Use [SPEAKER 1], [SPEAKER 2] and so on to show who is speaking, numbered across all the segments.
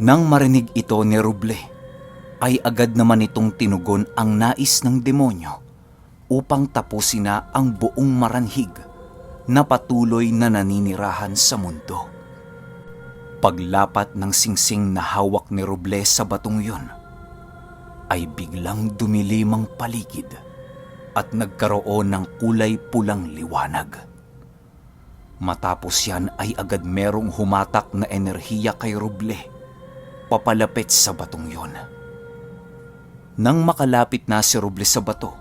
[SPEAKER 1] Nang marinig ito ni Ruble, ay agad naman itong tinugon ang nais ng demonyo upang tapusin na ang buong maranhig na patuloy na naninirahan sa mundo. Paglapat ng singsing na hawak ni Ruble sa batong yon, ay biglang dumilim ang paligid at nagkaroon ng kulay pulang liwanag. Matapos yan ay agad merong humatak na enerhiya kay Ruble papalapit sa batong yon. Nang makalapit na si Ruble sa bato,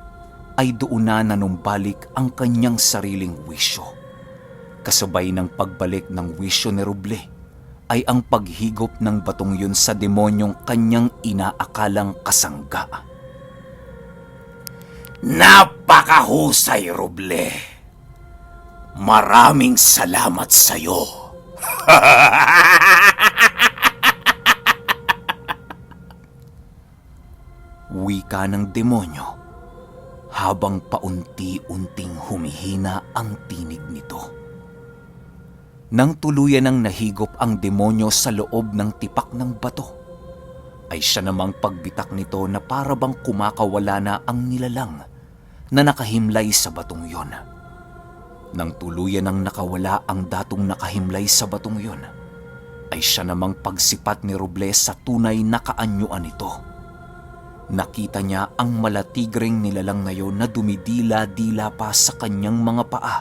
[SPEAKER 1] ay doon na nanumbalik ang kanyang sariling wisyo. Kasabay ng pagbalik ng wisyo ni Ruble ay ang paghigop ng batong yun sa demonyong kanyang inaakalang kasangga.
[SPEAKER 2] Napakahusay, Ruble. Maraming salamat sa'yo.
[SPEAKER 1] Wika ng demonyo habang paunti-unting humihina ang tinig nito. Nang tuluyan ng nahigop ang demonyo sa loob ng tipak ng bato, ay siya namang pagbitak nito na para bang kumakawala na ang nilalang na nakahimlay sa batong yon. Nang tuluyan ng nakawala ang datong nakahimlay sa batong yon, ay siya namang pagsipat ni Ruble sa tunay na kaanyuan nito. Nakita niya ang malatigreng nilalang na yon na dumidila-dila pa sa kanyang mga paa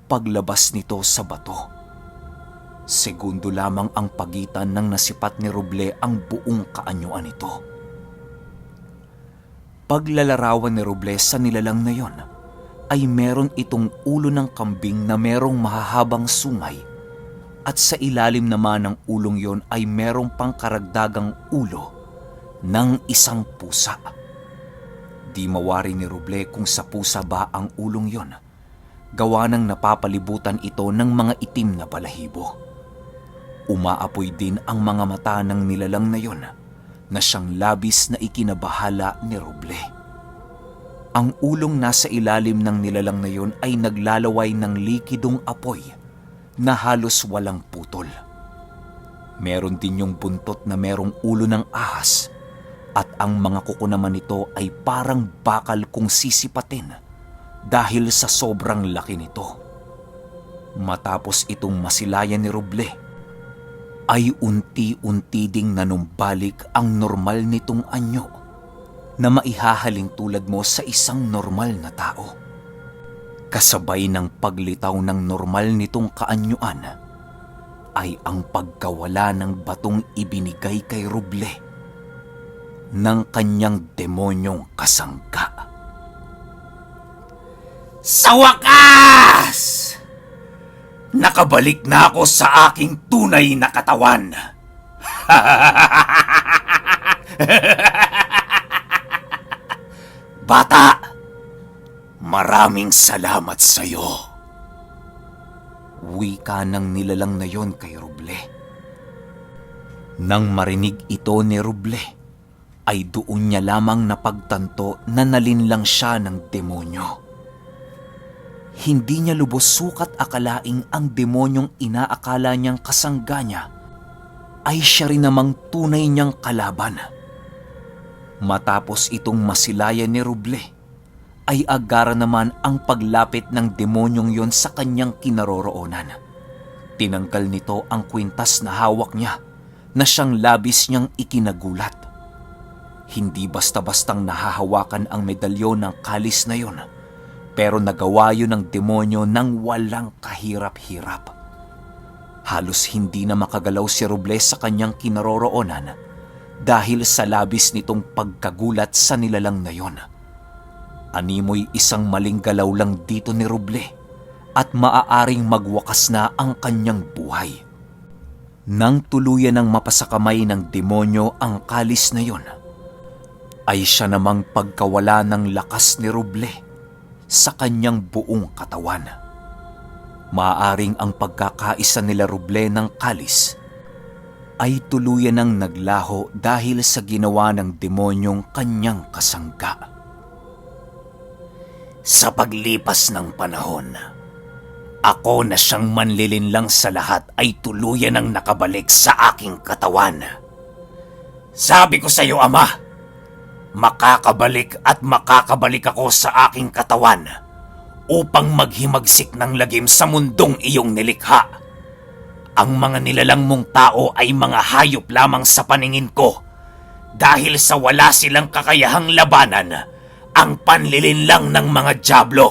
[SPEAKER 1] paglabas nito sa bato. Segundo lamang ang pagitan ng nasipat ni Ruble ang buong kaanyuan nito. Paglalarawan ni Ruble sa nilalang na yon, ay meron itong ulo ng kambing na merong mahahabang sungay, at sa ilalim naman ng ulong yon ay merong pangkaragdagang ulo ng isang pusa. Di mawari ni Ruble kung sa pusa ba ang ulong yon, gawa ng napapalibutan ito ng mga itim na balahibo. Umaapoy din ang mga mata ng nilalang na yon na siyang labis na ikinabahala ni Ruble. Ang ulong nasa ilalim ng nilalang na yon ay naglalaway ng likidong apoy na halos walang putol. Meron din yung buntot na merong ulo ng ahas, at ang mga kuko naman nito ay parang bakal kung sisipatin dahil sa sobrang laki nito. Matapos itong masilayan ni Ruble, ay unti-unti ding nanumbalik ang normal nitong anyo na maihahaling tulad mo sa isang normal na tao. Kasabay ng paglitaw ng normal nitong kaanyuan ay ang pagkawala ng batong ibinigay kay Ruble ng kanyang demonyong kasangga.
[SPEAKER 2] Sa wakas! Nakabalik na ako sa aking tunay na katawan. Bata, maraming salamat sa'yo.
[SPEAKER 1] Wika ng nilalang na yon kay Ruble. Nang marinig ito ni Ruble, ay doon niya lamang napagtanto na nalinlang siya ng demonyo. Hindi niya lubos sukat akalaing ang demonyong inaakala niyang kasangga niya ay siya rin namang tunay niyang kalaban. Matapos itong masilayan ni Ruble, ay agara naman ang paglapit ng demonyong yon sa kanyang kinaroroonan. Tinanggal nito ang kwintas na hawak niya na siyang labis niyang ikinagulat. Hindi basta-bastang nahahawakan ang medalyon ng kalis na yon, pero nagawa yun ng demonyo nang walang kahirap-hirap. Halos hindi na makagalaw si Ruble sa kanyang kinaroroonan dahil sa labis nitong pagkagulat sa nilalang na yon. Animoy isang maling galaw lang dito ni Ruble at maaaring magwakas na ang kanyang buhay. Nang tuluyan ng mapasakamay ng demonyo ang kalis na yon, ay siya namang pagkawala ng lakas ni Ruble sa kanyang buong katawan. Maaaring ang pagkakaisa nila Ruble ng kalis ay tuluyan ng naglaho dahil sa ginawa ng demonyong kanyang kasangga.
[SPEAKER 2] Sa paglipas ng panahon, ako na siyang manlilinlang sa lahat ay tuluyan ang nakabalik sa aking katawan. Sabi ko sa iyo, Ama, makakabalik at makakabalik ako sa aking katawan upang maghimagsik ng lagim sa mundong iyong nilikha. Ang mga nilalang mong tao ay mga hayop lamang sa paningin ko dahil sa wala silang kakayahang labanan ang panlilinlang ng mga dyablo.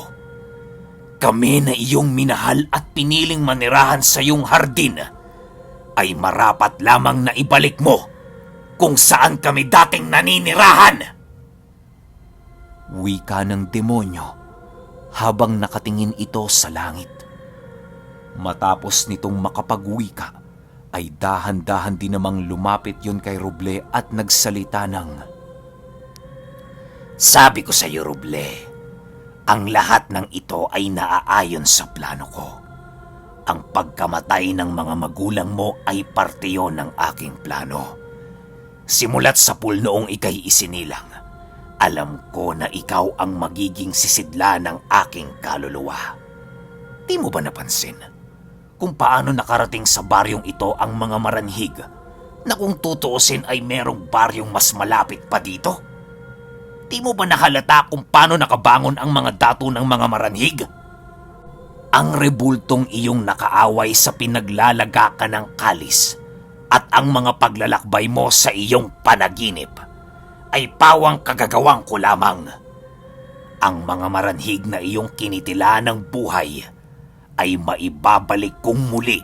[SPEAKER 2] Kami na iyong minahal at piniling manirahan sa iyong hardin ay marapat lamang na ibalik mo kung saan kami dating naninirahan.
[SPEAKER 1] Wika ng demonyo habang nakatingin ito sa langit. Matapos nitong makapagwika, ay dahan-dahan din namang lumapit yon kay Roble at nagsalita ng,
[SPEAKER 2] Sabi ko sa iyo, Roble, ang lahat ng ito ay naaayon sa plano ko. Ang pagkamatay ng mga magulang mo ay parte yon ng aking plano. Simulat sa pool noong ika'y isinilang, alam ko na ikaw ang magiging sisidla ng aking kaluluwa. Di mo ba napansin kung paano nakarating sa baryong ito ang mga maranhig na kung tutuusin ay merong baryong mas malapit pa dito? Di mo ba nahalata kung paano nakabangon ang mga dato ng mga maranhig? Ang rebultong iyong nakaaway sa pinaglalagakan ng kalis at ang mga paglalakbay mo sa iyong panaginip ay pawang kagagawang ko lamang. Ang mga maranhig na iyong kinitila ng buhay ay maibabalik kong muli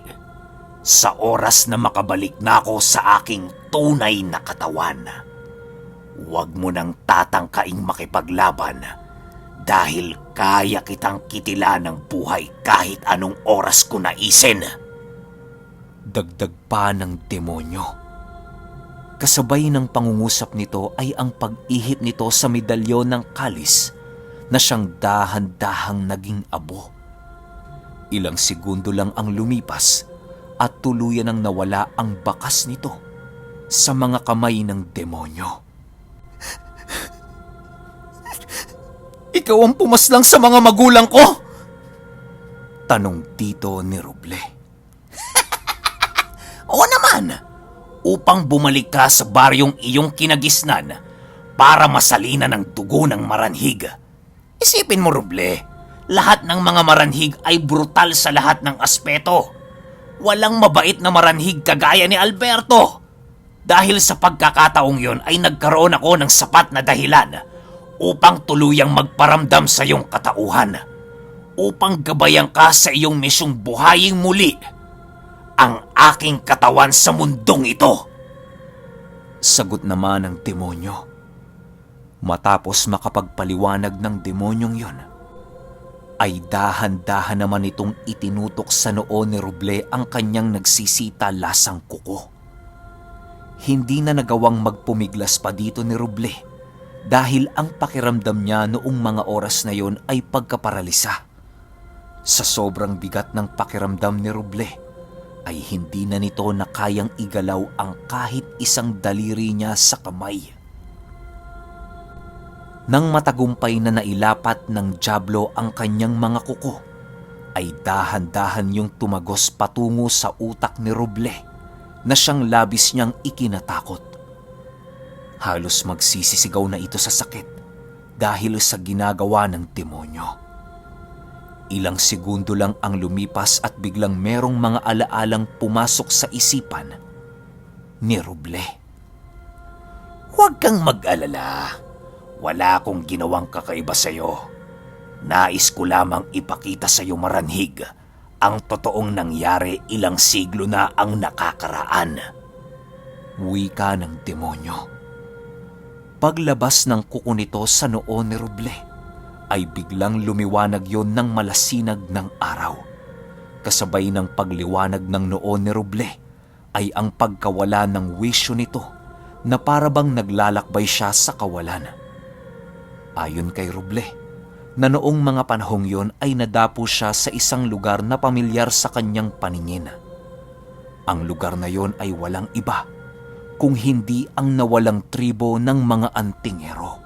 [SPEAKER 2] sa oras na makabalik na ako sa aking tunay na katawan. Huwag mo nang tatangkaing makipaglaban dahil kaya kitang kitila ng buhay kahit anong oras ko naisin.
[SPEAKER 1] dagdag pa ng demonyo. Kasabay ng pangungusap nito ay ang pag-ihip nito sa medalyon ng kalis na siyang dahan-dahang naging abo. Ilang segundo lang ang lumipas at tuluyan ang nawala ang bakas nito sa mga kamay ng demonyo. Ikaw ang pumaslang sa mga magulang ko? Tanong dito ni Roble.
[SPEAKER 2] Oo naman, upang bumalik ka sa baryong iyong kinagisnan para masalina ng dugo ng maranhig. Isipin mo, Roble, lahat ng mga maranhig ay brutal sa lahat ng aspeto. Walang mabait na maranhig kagaya ni Alberto. Dahil sa pagkakataong yon ay nagkaroon ako ng sapat na dahilan upang tuluyang magparamdam sa iyong katauhan, upang gabayan ka sa iyong misyong buhaying muli ang aking katawan sa mundong ito.
[SPEAKER 1] Sagot naman ng demonyo. Matapos makapagpaliwanag ng demonyong yon, ay dahan-dahan naman itong itinutok sa noo ni Roble ang kanyang nagsisita lasang kuko. Hindi na nagawang magpumiglas pa dito ni Roble dahil ang pakiramdam niya noong mga oras na yon ay pagkaparalisa. Sa sobrang bigat ng pakiramdam ni Roble, ay hindi na nito na kayang igalaw ang kahit isang daliri niya sa kamay. Nang matagumpay na nailapat ng dyablo ang kanyang mga kuko, ay dahan-dahan yung tumagos patungo sa utak ni Roble na siyang labis niyang ikinatakot. Halos magsisisigaw na ito sa sakit dahil sa ginagawa ng demonyo. Ilang segundo lang ang lumipas at biglang merong mga alaalang pumasok sa isipan ni Roble.
[SPEAKER 2] Huwag kang mag-alala. Wala akong ginawang kakaiba sa iyo. Nais ko lamang ipakita sa iyo, maranhig, ang totoong nangyari ilang siglo na ang nakakaraan.
[SPEAKER 1] Wika ng demonyo. Paglabas ng kuko nito sa noo ni Roble, ay biglang lumiwanag yon ng malasinag ng araw. Kasabay ng pagliwanag ng noo ni Roble, ay ang pagkawala ng wisyo nito na parabang naglalakbay siya sa kawalan. Ayon kay Roble, na noong mga panahong yon ay nadapo siya sa isang lugar na pamilyar sa kanyang paningin. Ang lugar na yon ay walang iba kung hindi ang nawalang tribo ng mga antingero.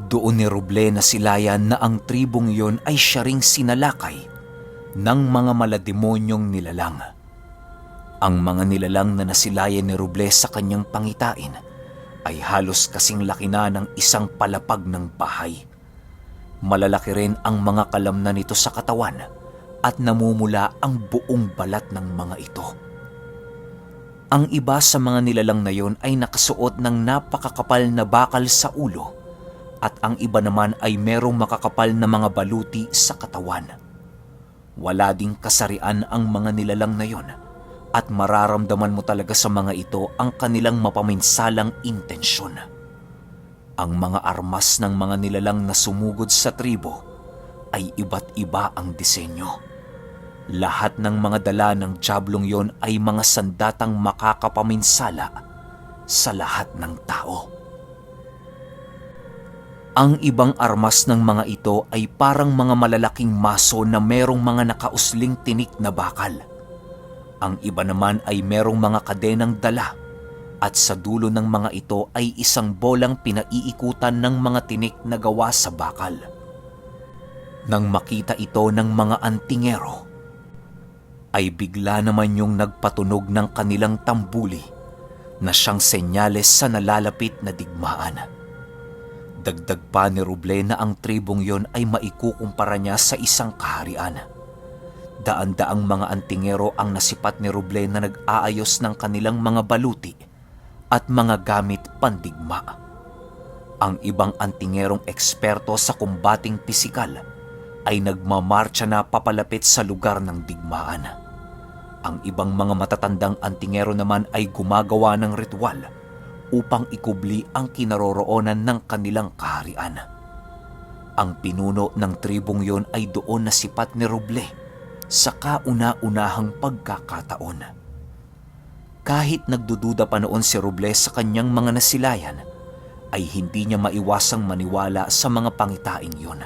[SPEAKER 1] Doon ni Roble na silayan na ang tribong yon ay siya ring sinalakay ng mga malademonyong nilalang. Ang mga nilalang na nasilayan ni Robles sa kanyang pangitain ay halos kasing laki na ng isang palapag ng bahay. Malalaki rin ang mga kalamnan nito sa katawan at namumula ang buong balat ng mga ito. Ang iba sa mga nilalang na yon ay nakasuot ng napakakapal na bakal sa ulo at ang iba naman ay merong makakapal na mga baluti sa katawan. Wala ding kasarian ang mga nilalang na yon at mararamdaman mo talaga sa mga ito ang kanilang mapaminsalang intensyon. Ang mga armas ng mga nilalang na sumugod sa tribo ay iba't iba ang disenyo. Lahat ng mga dala ng diablong yon ay mga sandatang makakapaminsala sa lahat ng tao. Ang ibang armas ng mga ito ay parang mga malalaking maso na merong mga nakausling tinik na bakal. Ang iba naman ay merong mga kadenang dala at sa dulo ng mga ito ay isang bolang pinaiikutan ng mga tinik na gawa sa bakal. Nang makita ito ng mga antingero, ay bigla naman yung nagpatunog ng kanilang tambuli na siyang senyales sa nalalapit na digmaan. Dagdag pa ni Roble na ang tribong yon ay maikukumpara niya sa isang kaharian. Daan-daang mga antingero ang nasipat ni Roble na nag-aayos ng kanilang mga baluti at mga gamit pandigma. Ang ibang antingerong eksperto sa kumbating pisikal ay nagmamarcha na papalapit sa lugar ng digmaan. Ang ibang mga matatandang antingero naman ay gumagawa ng ritual upang ikubli ang kinaroroonan ng kanilang kaharian. Ang pinuno ng tribong yon ay doon nasipat ni Roble sa kauna-unahang pagkakataon. Kahit nagdududa pa noon si Roble sa kanyang mga nasilayan, ay hindi niya maiwasang maniwala sa mga pangitaing yon.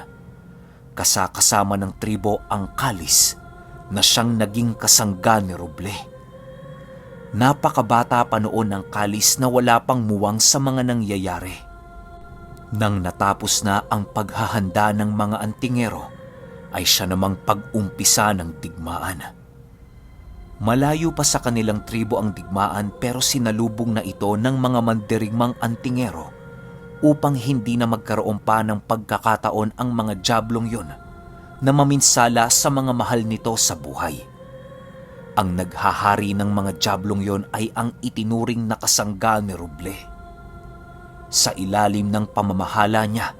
[SPEAKER 1] Kasama ng tribo ang kalis na siyang naging kasangga ni Roble. Napakabata pa noon ang kalis na wala pang muwang sa mga nangyayari. Nang natapos na ang paghahanda ng mga antingero, ay siya namang pag-umpisa ng digmaan. Malayo pa sa kanilang tribo ang digmaan pero sinalubong na ito ng mga mandirigmang antingero upang hindi na magkaroon pa ng pagkakataon ang mga diablong yon na maminsala sa mga mahal nito sa buhay. Ang naghahari ng mga diablong yon ay ang itinuring na kasangga ni Roble. Sa ilalim ng pamamahala niya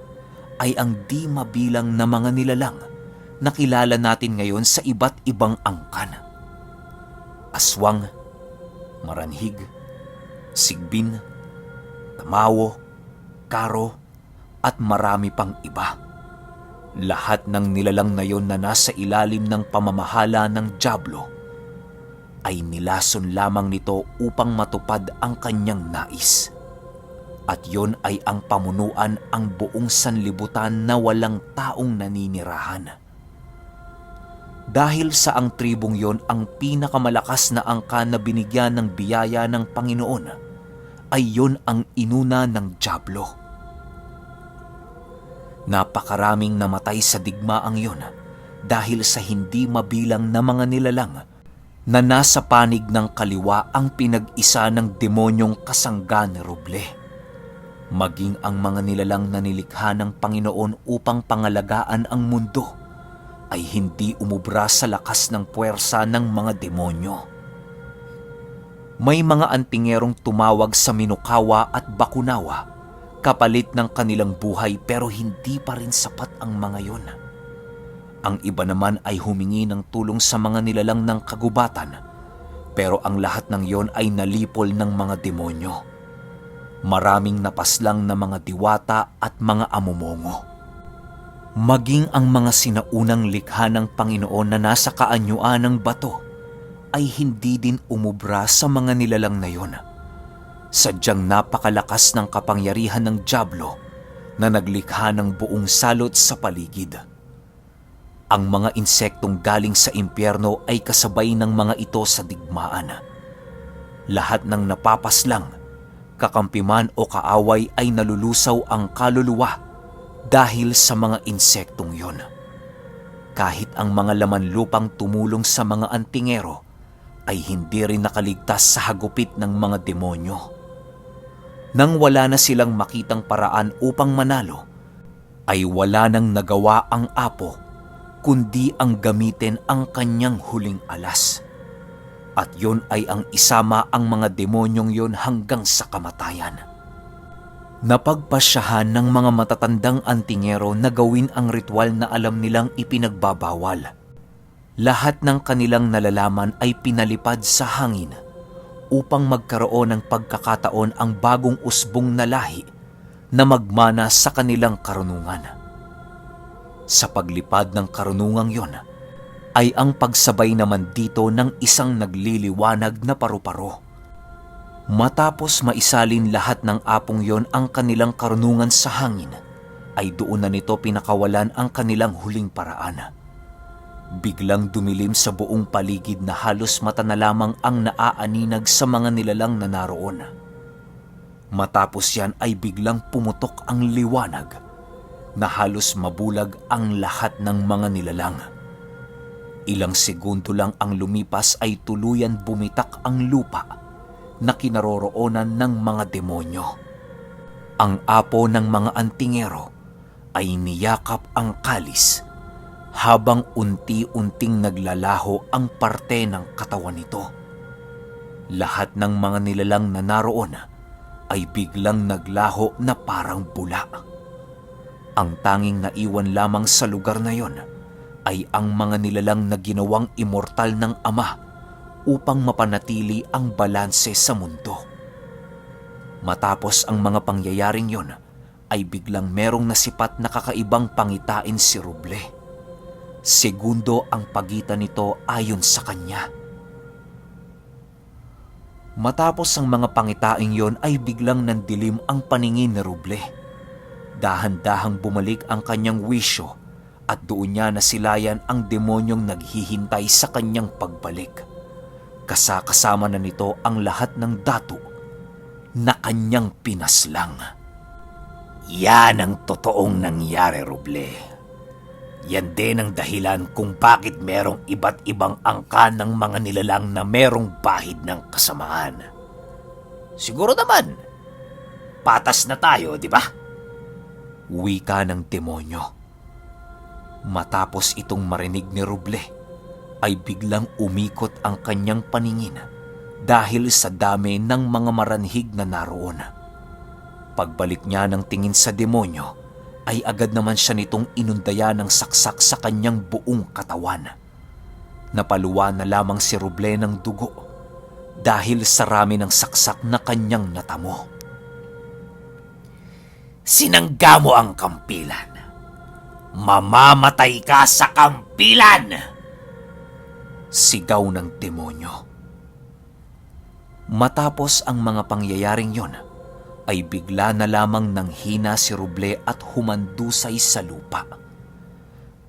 [SPEAKER 1] ay ang di mabilang na mga nilalang na kilala natin ngayon sa iba't ibang angkan. Aswang, maranhig, sigbin, tamawo, karo, at marami pang iba. Lahat ng nilalang na yon na nasa ilalim ng pamamahala ng diablo ay nilason lamang nito upang matupad ang kanyang nais. At yon ay ang pamunuan ang buong sanlibutan na walang taong naninirahan. Dahil sa ang tribong yon ang pinakamalakas na angkan na binigyan ng biyaya ng Panginoon, ay yon ang inuna ng diablo. Napakaraming namatay sa digmaang yon dahil sa hindi mabilang na mga nilalang na nasa panig ng kaliwa ang pinag-isa ng demonyong kasangga ni Roble. Maging ang mga nilalang na nilikha ng Panginoon upang pangalagaan ang mundo ay hindi umubra sa lakas ng puwersa ng mga demonyo. May mga antingerong tumawag sa Minokawa at Bakunawa kapalit ng kanilang buhay pero hindi pa rin sapat ang mga yon. Ang iba naman ay humingi ng tulong sa mga nilalang ng kagubatan pero ang lahat ng yon ay nalipol ng mga demonyo. Maraming napaslang na mga diwata at mga amumongo. Maging ang mga sinaunang likha ng Panginoon na nasa kaanyuan ng bato ay hindi din umubra sa mga nilalang na yon. Sadyang napakalakas ng kapangyarihan ng diablo na naglikha ng buong salot sa paligid. Ang mga insektong galing sa impyerno ay kasabay ng mga ito sa digmaan. Lahat ng napapaslang, kakampi man o kaaway ay nalulusaw ang kaluluwa dahil sa mga insektong yon. Kahit ang mga laman lupang tumulong sa mga antingero ay hindi rin nakaligtas sa hagupit ng mga demonyo. Nang wala na silang makitang paraan upang manalo, ay wala nang nagawa ang apo kundi ang gamitin ang kanyang huling alas. At yon ay ang isama ang mga demonyong yon hanggang sa kamatayan. Napagpasyahan ng mga matatandang antingero na gawin ang ritual na alam nilang ipinagbabawal. Lahat ng kanilang nalalaman ay pinalipad sa hangin upang magkaroon ng pagkakataon ang bagong usbong na lahi na magmana sa kanilang karunungan. Sa paglipad ng karunungang yon, ay ang pagsabay naman dito ng isang nagliliwanag na paru-paro. Matapos maisalin lahat ng apong yon ang kanilang karunungan sa hangin, ay doon na nito pinakawalan ang kanilang huling paraan. Biglang dumilim sa buong paligid na halos mata na lamang ang naaaninag sa mga nilalang na naroon. Matapos yan ay biglang pumutok ang liwanag na halos mabulag ang lahat ng mga nilalang. Ilang segundo lang ang lumipas ay tuluyan bumitak ang lupa na kinaroroonan ng mga demonyo. Ang apo ng mga antingero ay niyakap ang kalis habang unti-unting naglalaho ang parte ng katawan nito. Lahat ng mga nilalang na naroon ay biglang naglaho na parang bula. Ang tanging naiwan lamang sa lugar na yon ay ang mga nilalang na ginawang immortal ng Ama upang mapanatili ang balanse sa mundo. Matapos ang mga pangyayaring yon, ay biglang merong nasipat na kakaibang pangitain si Ruble. Segundo ang pagitan nito ayon sa kanya. Matapos ang mga pangitaing yon ay biglang nandilim ang paningin ni Ruble. Dahan-dahang bumalik ang kanyang wisyo at doon niya nasilayan ang demonyong naghihintay sa kanyang pagbalik. Kasama na nito ang lahat ng dato na kanyang pinaslang.
[SPEAKER 2] Yan ang totoong nangyari, Ruble. Yan din ang dahilan kung bakit merong iba't ibang angka ng mga nilalang na merong bahid ng kasamaan. Siguro naman, patas na tayo, di ba?
[SPEAKER 1] Wika ng demonyo. Matapos itong marinig ni Ruble, ay biglang umikot ang kanyang paningin dahil sa dami ng mga maranhig na naroon. Pagbalik niya ng tingin sa demonyo, ay agad naman siya nitong inundaya ng saksak sa kanyang buong katawan. Napaluwa na lamang si Ruble ng dugo dahil sa rami ng saksak na kanyang natamo.
[SPEAKER 2] Sinangga mo ang kampilan. Mamamatay ka sa kampilan!
[SPEAKER 1] Sigaw ng demonyo. Matapos ang mga pangyayaring yon, ay bigla na lamang nanghina si Ruble at humandusay sa lupa.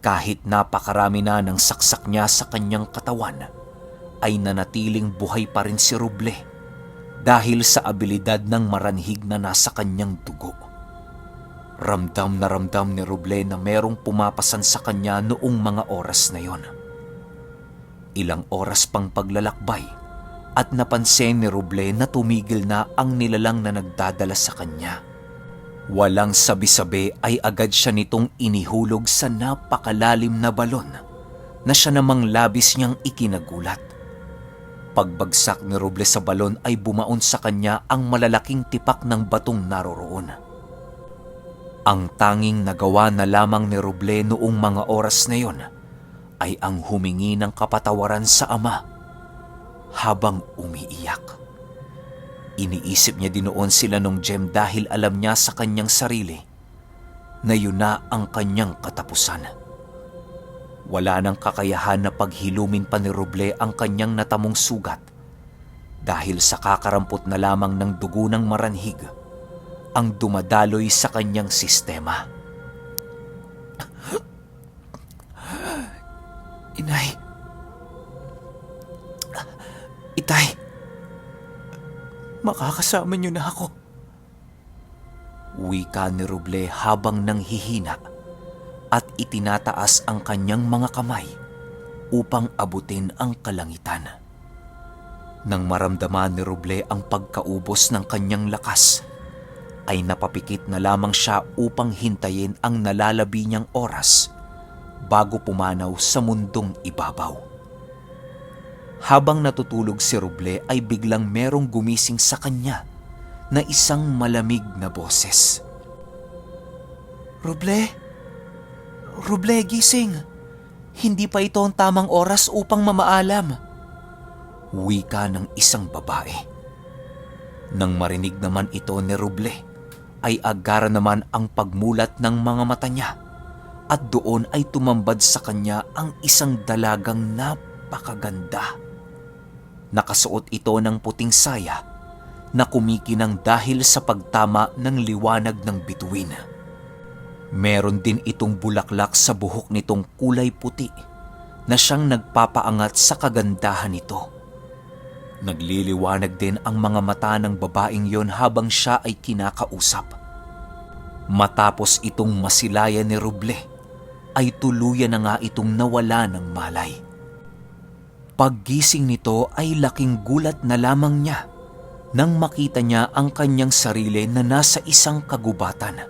[SPEAKER 1] Kahit napakarami na ng saksak niya sa kanyang katawan, ay nanatiling buhay pa rin si Ruble dahil sa abilidad ng maranhig na nasa kanyang dugo. Ramdam na ramdam ni Ruble na merong pumapasan sa kanya noong mga oras na yon. Ilang oras pang paglalakbay at napansin ni Ruble na tumigil na ang nilalang na nagdadala sa kanya. Walang sabi-sabi ay agad siya nitong inihulog sa napakalalim na balon na siya namang labis niyang ikinagulat. Pagbagsak ni Ruble sa balon ay bumaon sa kanya ang malalaking tipak ng batong naroroon. Ang tanging nagawa na lamang ni Ruble noong mga oras na yon ay ang humingi ng kapatawaran sa Ama habang umiiyak. Iniisip niya din noon sila nung Jem dahil alam niya sa kanyang sarili na yun na ang kanyang katapusan. Wala nang kakayahan na paghilumin pa ni Ruble ang kanyang natamong sugat dahil sa kakarampot na lamang ng dugo ng maranhig ang dumadaloy sa kanyang sistema. Inay! Itay! Makakasama niyo na ako. Wika ni Ruble habang nanghihina at itinataas ang kanyang mga kamay upang abutin ang kalangitan. Nang maramdaman ni Roble ang pagkaubos ng kanyang lakas, ay napapikit na lamang siya upang hintayin ang nalalabi niyang oras bago pumanaw sa mundong ibabaw. Habang natutulog si Roble ay biglang merong gumising sa kanya na isang malamig na boses. "Roble? Roble, gising! Hindi pa ito ang tamang oras upang mamaalam." Wika ng isang babae. Nang marinig naman ito ni Roble, ay agara naman ang pagmulat ng mga mata niya at doon ay tumambad sa kanya ang isang dalagang napakaganda. Nakasuot ito ng puting saya na kumikinang dahil sa pagtama ng liwanag ng bituin. Meron din itong bulaklak sa buhok nitong kulay puti na siyang nagpapaangat sa kagandahan nito. Nagliliwanag din ang mga mata ng babaeng yon habang siya ay kinakausap. Matapos itong masilayan ni Roble, ay tuluyan na nga itong nawala ng malay. Paggising nito ay laking gulat na lamang niya nang makita niya ang kanyang sarili na nasa isang kagubatan.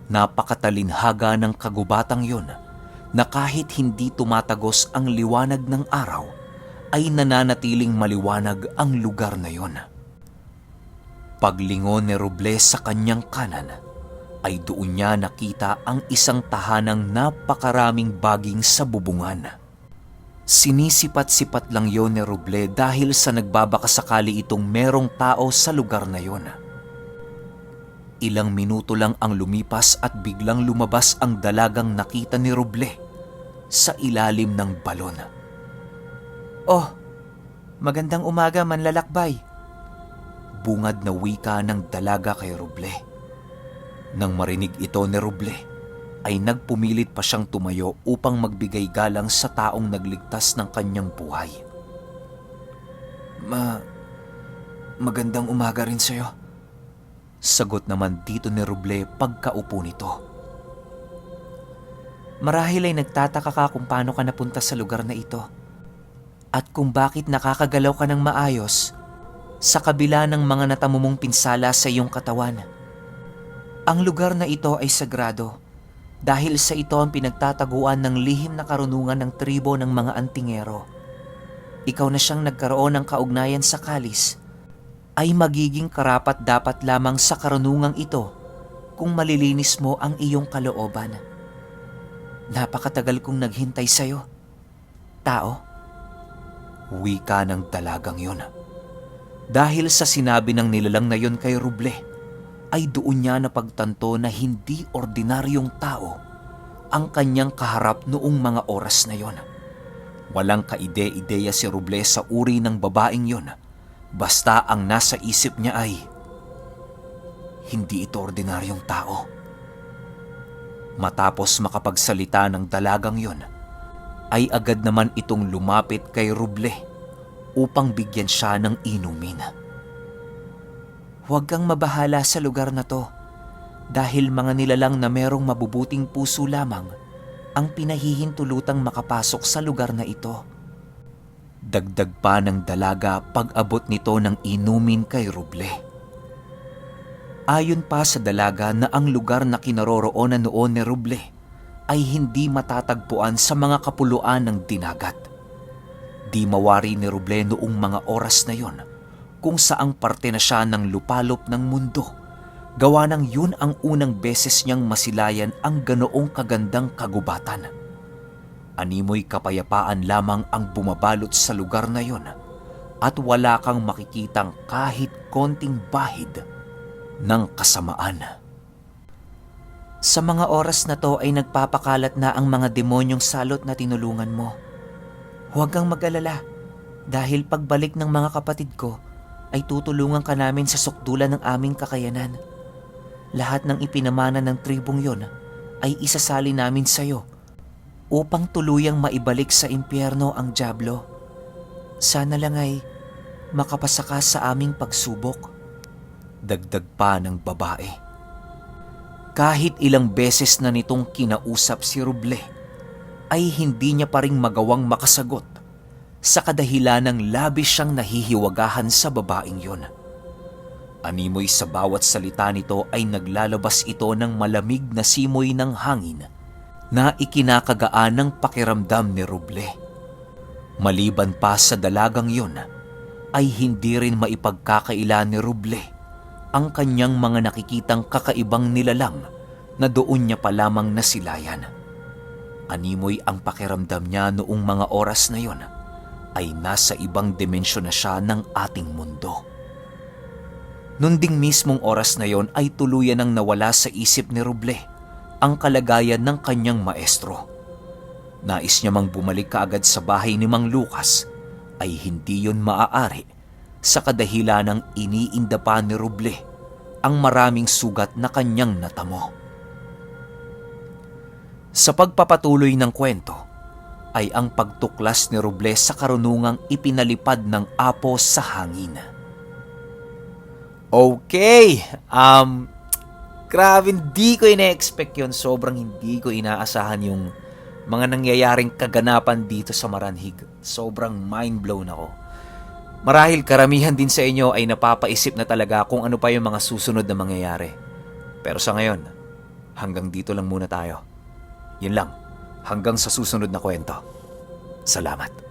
[SPEAKER 1] Napakatalinhaga ng kagubatang yon na kahit hindi tumatagos ang liwanag ng araw, ay nananatiling maliwanag ang lugar na yon. Paglingon ni Roble sa kanyang kanan, ay doon niya nakita ang isang tahanang napakaraming baging sa bubungan. Sinisipat-sipat lang yon ni Roble dahil sa nagbabakasakali itong merong tao sa lugar na yon. Ilang minuto lang ang lumipas at biglang lumabas ang dalagang nakita ni Roble sa ilalim ng balon. "Oh, magandang umaga, manlalakbay," bungad na wika ng dalaga kay Roble. Nang marinig ito ni Roble, ay nagpumilit pa siyang tumayo upang magbigay galang sa taong nagligtas ng kanyang buhay. Magandang umaga rin sa'yo," sagot naman dito ni Roble pagkaupo nito. "Marahil ay nagtataka ka kung paano ka napunta sa lugar na ito at kung bakit nakakagalaw ka ng maayos sa kabila ng mga natamumong pinsala sa iyong katawan. Ang lugar na ito ay sagrado dahil sa ito ang pinagtataguan ng lihim na karunungan ng tribo ng mga Antingero. Ikaw na siyang nagkaroon ng kaugnayan sa kalis ay magiging karapat-dapat lamang sa karunungang ito kung malilinis mo ang iyong kalooban. Napakatagal kong naghintay sa'yo, tao." Wika ng dalagang yon. Dahil sa sinabi ng nilalang na yon kay Roble, ay doon niya napagtanto na hindi ordinaryong tao ang kanyang kaharap noong mga oras na yon. Walang kaide-ideya si Roble sa uri ng babaeng yon, basta ang nasa isip niya ay, hindi ito ordinaryong tao. Matapos makapagsalita ng dalagang yon, ay agad naman itong lumapit kay Roble upang bigyan siya ng inumin. "Huwag kang mabahala sa lugar na to dahil mga nilalang na merong mabubuting puso lamang ang pinahihintulutang makapasok sa lugar na ito." Dagdag pa ng dalaga pag-abot nito ng inumin kay Roble. Ayon pa sa dalaga na ang lugar na kinaroroonan noon ni Roble ay hindi matatagpuan sa mga kapuluan ng dinagat. Di mawari ni Roble noong mga oras na yon kung saang parte na siya ng lupalop ng mundo, gawa ng yun ang unang beses niyang masilayan ang ganoong kagandang kagubatan. Animoy kapayapaan lamang ang bumabalot sa lugar na yon at wala kang makikitang kahit konting bahid ng kasamaan. Sa mga oras na to ay nagpapakalat na ang mga demonyong salot na tinulungan mo. Huwag kang mag-alala dahil pagbalik ng mga kapatid ko ay tutulungan ka namin sa sukdulan ng aming kakayanan. Lahat ng ipinamana ng tribong yon ay isasali namin sa iyo upang tuluyang maibalik sa impyerno ang dyablo. Sana lang ay makapasa ka sa aming pagsubok." Dagdag pa ng babae. Kahit ilang beses na nitong kinausap si Roble, ay hindi niya pa ring magawang makasagot sa kadahilan ng labis siyang nahihiwagahan sa babaeng yon. Animoy sa bawat salita nito ay naglalabas ito ng malamig na simoy ng hangin na ikinakagaan ng pakiramdam ni Roble. Maliban pa sa dalagang yon, ay hindi rin maipagkakaila ni Roble ang kanyang mga nakikitang kakaibang nilalang na doon niya pa lamang nasilayan. Animoy ang pakiramdam niya noong mga oras na yon ay nasa ibang dimensyon na siya ng ating mundo. Noon ding mismong oras na yon ay tuluyan nang nawala sa isip ni Roble ang kalagayan ng kanyang maestro. Nais niya mang bumalik kaagad sa bahay ni Mang Lucas ay hindi yon maaari sa kadahilan ng iniinda pa ni Roble ang maraming sugat na kanyang natamo. Sa pagpapatuloy ng kwento ay ang pagtuklas ni Roble sa karunungang ipinalipad ng apo sa hangin. Okay, grabe, hindi ko ina-expect yun. Sobrang hindi ko inaasahan yung mga nangyayaring kaganapan dito sa Maranhig. Sobrang mind-blown ako. Marahil karamihan din sa inyo ay napapaisip na talaga kung ano pa yung mga susunod na mangyayari. Pero sa ngayon, hanggang dito lang muna tayo. Yun lang, hanggang sa susunod na kwento. Salamat.